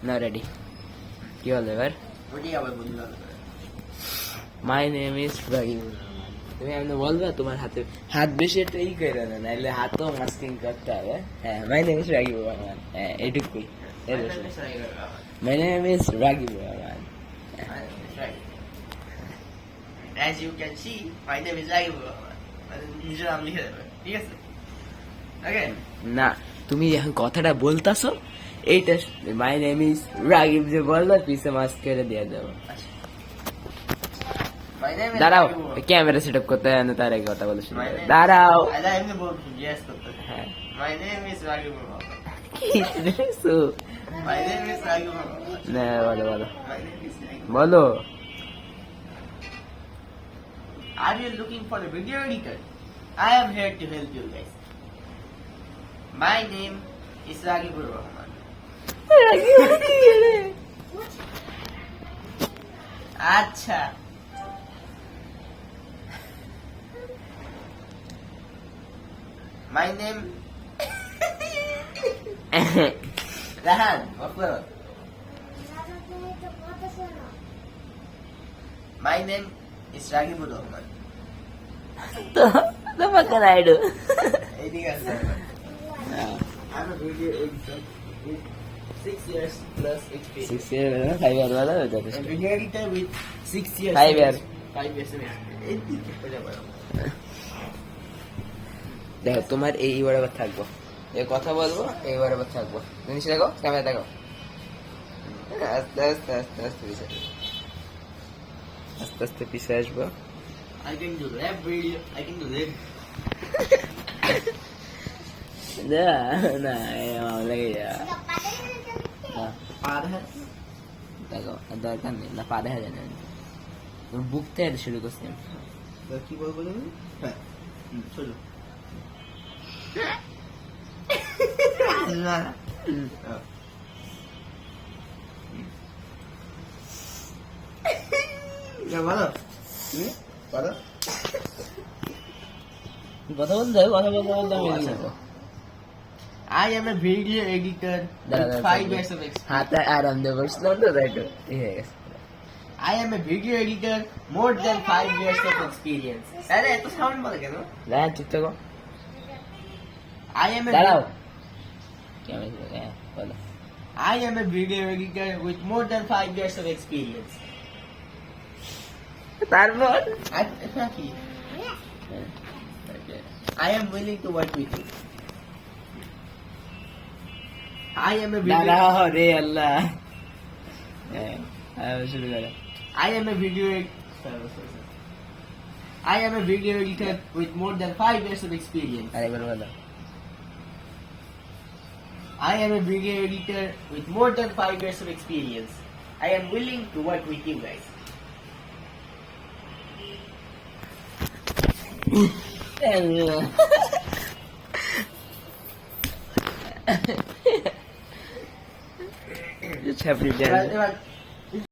না রেডি কি হলো এবার ওটাই আবার বললো মাই নেম ইজ রাগিবুর রহমান তুমি এমনি বলবা তোমার হাতে হাত বেশি একটা ই করে না নাহলে হাতও মাস্কিং করতে হবে হ্যাঁ my name is Ragibur Rahman হ্যাঁ এটুকুই my name is Ragibur Rahman As you can see, my name is Ragibur Rahman. নিজের নাম লিখে দেবে ঠিক আছে ওকে না তুমি এখন কথাটা বলতাছো এইটা মাই নেম ইজ রাগিব যে বললো পিছে মাস্ক করে দিয়ে দেবো My name is দাঁড়াও Ragibur Rahman. Camera set up করতে হয় না তার আগে কথা বলে শুরু My করো। name- দাঁড়াও আরে এমনি বলছি yes করতে হ্যাঁ My name is Ragibur Rahman. কি দেখছো? My name is Ragibur Rahman. না বলো বলো My name is Ragibur. বলো Are you looking for a video editor? I am here to help you guys. My name is Ragibur Rahman. আচ্ছা My name Rahan Wafla. My name is Ragibur Rahman. তোমাকে রাইডো এইদিকে আছে I'm a video editor with 6 years plus experience. 6 year 5 year वाला हो जाता A video editor with 6 years. 5 year. 5 years of experience. এইদিকে পড়ে বলো। দেখো তোমার এই বরাবর থাকবো এই কথা বলবো এই বরাবর থাকবো জিনিস দেখো ক্যামেরা দেখো আস্তে আস্তে আস্তে আস্তে পিছিয়ে আসবো। আস্তে আস্তে পিছিয়ে আসবো I can do rap video. I can do rap. না না লেগে যা না Father. দেখো আর দরকার নেই না পারে হাজার নেই তুমি বুক থেকে শুরু করছি আমি। কি বলবো তুমি? হ্যাঁ চলো বলো বলো কথা বলতে কথা বলতে বলতে আমি এদিকে যাবো। I am a video editor দাঁড়া, with দাঁড়া, 5 years of experience. হাতে আরাম দিয়ে বসলাম তো তাই তো ঠিক হয়ে গেছে I am a video editor more than 5 years of experience. আরে এত সাউন্ড বলে কেন? না ঠিক থাকো I am a দাঁড়াও ক্যামেরা হ্যাঁ বলো I am a video editor with more than 5 years of experience. তারপর এটা কি? I am willing to work with you. I am a video দাঁড়াও রে আল্লাহ হ্যাঁ শুরু করো I am a video I am a video editor with more than 5 years of experience. আরেকবার বলো I am a video editor with more than 5 years of experience. I am willing to work with you guys. ছাপড়ি এবার